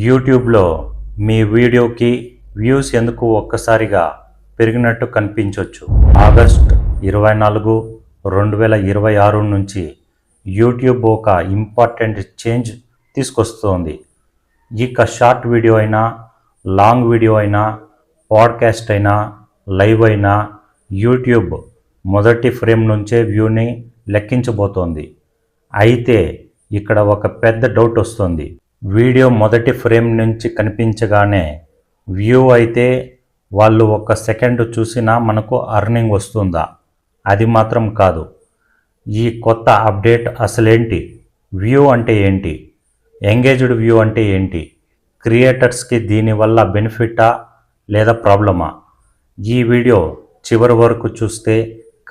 యూట్యూబ్లో మీ వీడియోకి వ్యూస్ ఎందుకు ఒక్కసారిగా పెరిగినట్టు కనిపించవచ్చు. ఆగస్ట్ 24, 2026 నుంచి యూట్యూబ్ ఒక ఇంపార్టెంట్ చేంజ్ తీసుకొస్తోంది. ఇక షార్ట్ వీడియో అయినా, లాంగ్ వీడియో అయినా, పాడ్కాస్ట్ అయినా, లైవ్ అయినా యూట్యూబ్ మొదటి ఫ్రేమ్ నుంచే వ్యూని లెక్కించబోతోంది. అయితే ఇక్కడ ఒక పెద్ద డౌట్ వస్తుంది. వీడియో మొదటి ఫ్రేమ్ నుంచి కనిపించగానే వ్యూ అయితే వాళ్ళు 1 సెకండ్ చూసినా మనకు అర్నింగ్ వస్తుందా? అది మాత్రం కాదు. ఈ కొత్త అప్డేట్ అసలేంటి? వ్యూ అంటే ఏంటి? ఎంగేజ్డ్ వ్యూ అంటే ఏంటి? క్రియేటర్స్కి దీనివల్ల బెనిఫిటా లేదా ప్రాబ్లమా? ఈ వీడియో చివరి వరకు చూస్తే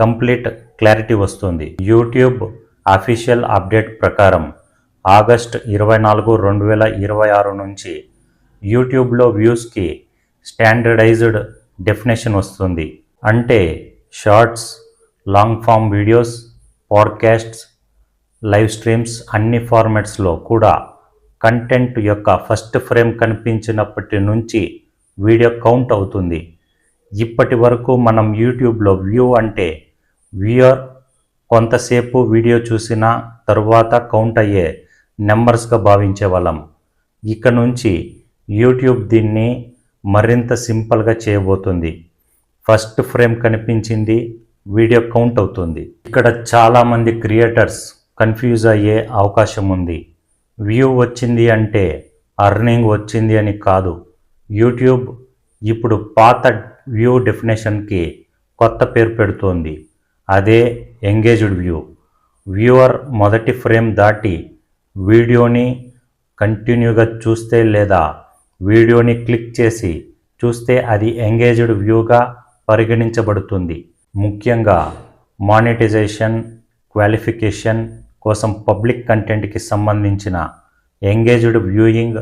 కంప్లీట్ క్లారిటీ వస్తుంది. యూట్యూబ్ అఫీషియల్ అప్డేట్ ప్రకారం ఆగస్ట్ 24, 2026 నుంచి యూట్యూబ్లో వ్యూస్కి స్టాండర్డైజ్డ్ డెఫినేషన్ వస్తుంది. అంటే shorts, long form videos, podcasts, live streams అన్ని ఫార్మాట్స్లో కూడా కంటెంట్ యొక్క ఫస్ట్ ఫ్రేమ్ కనిపించినప్పటి నుంచి వీడియో కౌంట్ అవుతుంది. ఇప్పటి వరకు మనం యూట్యూబ్లో వ్యూ అంటే వ్యూయర్ కొంతసేపు వీడియో చూసిన తరువాత కౌంట్ అయ్యే నెంబర్స్గా భావించేవాళ్ళం. ఇక నుంచి యూట్యూబ్ దీన్ని మరింత సింపుల్గా చేయబోతుంది. ఫస్ట్ ఫ్రేమ్ కనిపించింది, వీడియో కౌంట్ అవుతుంది. ఇక్కడ చాలామంది క్రియేటర్స్ కన్ఫ్యూజ్ అయ్యే అవకాశం ఉంది. వ్యూ వచ్చింది అంటే అర్నింగ్ వచ్చింది అని కాదు. యూట్యూబ్ ఇప్పుడు పాత వ్యూ డెఫినేషన్కి కొత్త పేరు పెడుతోంది. అదే ఎంగేజ్డ్ వ్యూ. వ్యూవర్ మొదటి ఫ్రేమ్ దాటి వీడియోని కంటిన్యూగా చూస్తే లేదా వీడియోని క్లిక్ చేసి చూస్తే అది ఎంగేజ్డ్ వ్యూగా పరిగణించబడుతుంది. ముఖ్యంగా మానిటైజేషన్, క్వాలిఫికేషన్ కోసం పబ్లిక్ కంటెంట్కి సంబంధించిన ఎంగేజ్డ్ వ్యూయింగ్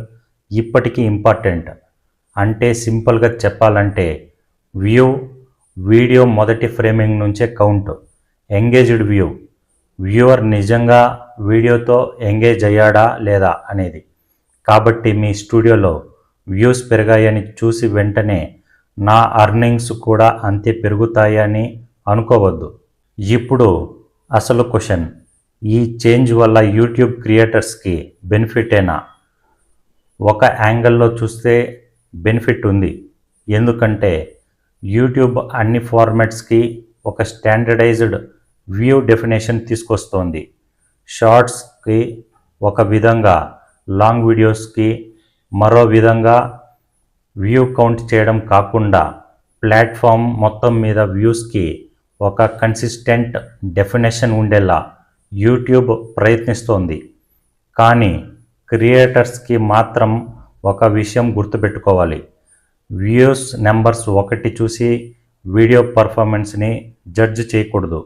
ఇప్పటికీ ఇంపార్టెంట్. అంటే సింపుల్గా చెప్పాలంటే వ్యూ వీడియో మొదటి ఫ్రేమింగ్ నుంచే కౌంట్. ఎంగేజ్డ్ వ్యూ వ్యూవర్ నిజంగా వీడియోతో ఎంగేజ్ అయ్యాడా లేదా అనేది. కాబట్టి మీ స్టూడియోలో వ్యూస్ పెరిగాయని చూసి వెంటనే నా అర్నింగ్స్ కూడా అంతే పెరుగుతాయని అనుకోవద్దు. ఇప్పుడు అసలు క్వశ్చన్, ఈ చేంజ్ వల్ల యూట్యూబ్ క్రియేటర్స్కి బెనిఫిటేనా? ఒక యాంగిల్లో చూస్తే బెనిఫిట్ ఉంది. ఎందుకంటే యూట్యూబ్ అన్ని ఫార్మాట్స్కి ఒక స్టాండర్డైజ్డ్ వ్యూ డెఫినేషన్ తీసుకొస్తోంది. షార్ట్స్కి ఒక విధంగా, లాంగ్ వీడియోస్కి మరో విధంగా వ్యూ కౌంట్ చేయడం కాకుండా ప్లాట్ఫామ్ మొత్తం మీద వ్యూస్కి ఒక కన్సిస్టెంట్ డెఫినేషన్ ఉండేలా యూట్యూబ్ ప్రయత్నిస్తోంది. కానీ క్రియేటర్స్కి మాత్రం ఒక విషయం గుర్తుపెట్టుకోవాలి. వ్యూస్ నెంబర్స్ ఒకటి చూసి వీడియో పర్ఫార్మెన్స్ని జడ్జ్ చేయకూడదు.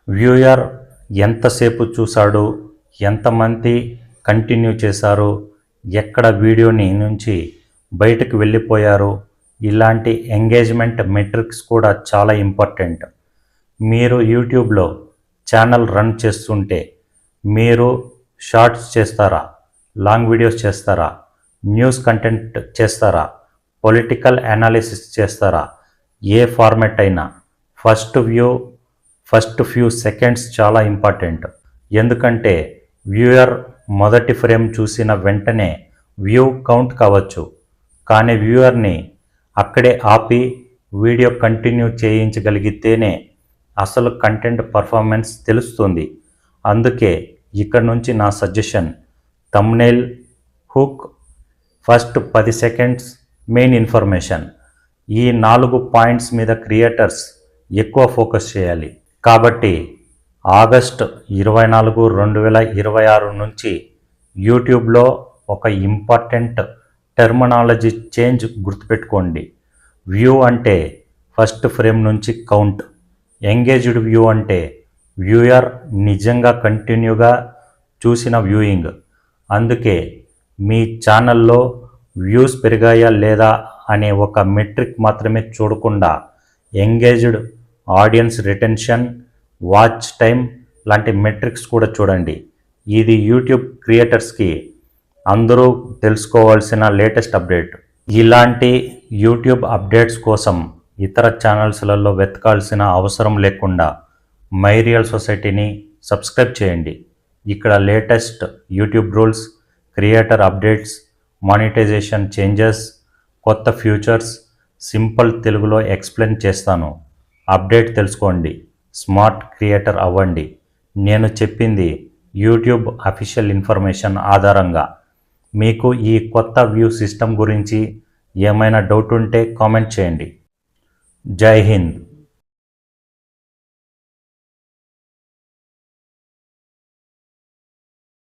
వ్యూయర్ ఎంతసేపు చూశాడు, ఎంతమంది కంటిన్యూ చేశారు, ఎక్కడ వీడియోని నుంచి బయటకు వెళ్ళిపోయారు, ఇలాంటి ఎంగేజ్మెంట్ మెట్రిక్స్ కూడా చాలా ఇంపార్టెంట్. మీరు యూట్యూబ్లో ఛానల్ రన్ చేస్తుంటే మీరు షార్ట్స్ చేస్తారా, లాంగ్ వీడియోస్ చేస్తారా, న్యూస్ కంటెంట్ చేస్తారా, పొలిటికల్ అనాలిసిస్ చేస్తారా, ఏ ఫార్మాట్ అయినా ఫస్ట్ ఫ్యూ సెకండ్స్ చాలా ఇంపార్టెంట్. ఎందుకంటే వ్యూయర్ మొదటి ఫ్రేమ్ చూసిన వెంటనే వ్యూ కౌంట్ కావచ్చు, కానీ వ్యూయర్ని అక్కడే ఆపి వీడియో కంటిన్యూ చేయించగలిగితేనే అసలు కంటెంట్ పర్ఫార్మెన్స్ తెలుస్తుంది. అందుకే ఇక్కడ నుంచి నా suggestion, thumbnail, hook, first 10 seconds main information, ఈ 4 పాయింట్స్ మీద క్రియేటర్స్ ఎక్కువ ఫోకస్ చేయాలి. కాబట్టి ఆగస్ట్ 24, 2026 నుంచి యూట్యూబ్లో ఒక ఇంపార్టెంట్ టెర్మినాలజీ చేంజ్ గుర్తుపెట్టుకోండి. వ్యూ అంటే ఫస్ట్ ఫ్రేమ్ నుంచి కౌంట్. ఎంగేజ్డ్ వ్యూ అంటే వ్యూయర్ నిజంగా కంటిన్యూగా చూసిన వ్యూయింగ్. అందుకే మీ ఛానల్లో వ్యూస్ పెరిగాయా లేదా అనే ఒక మెట్రిక్ మాత్రమే చూడకుండా engaged, audience retention, watch time లాంటి మెట్రిక్స్ కూడా చూడండి. ఇది యూట్యూబ్ క్రియేటర్స్కి అందరూ తెలుసుకోవాల్సిన లేటెస్ట్ అప్డేట్. ఇలాంటి యూట్యూబ్ అప్డేట్స్ కోసం ఇతర ఛానల్స్లలో వెతకాల్సిన అవసరం లేకుండా మై రియల్ సొసైటీని సబ్స్క్రైబ్ చేయండి. ఇక్కడ latest YouTube rules, creator updates, monetization changes, కొత్త ఫ్యూచర్స్ సింపుల్ తెలుగులో ఎక్స్ప్లెయిన్ చేస్తాను. అప్డేట్ తెలుసుకోండి, స్మార్ట్ క్రియేటర్ అవ్వండి. నేను చెప్పింది యూట్యూబ్ అఫీషియల్ ఇన్ఫర్మేషన్ ఆధారంగా. మీకు ఈ కొత్త వ్యూ సిస్టమ్ గురించి ఏమైనా డౌట్ ఉంటే కామెంట్ చేయండి. జై హింద్.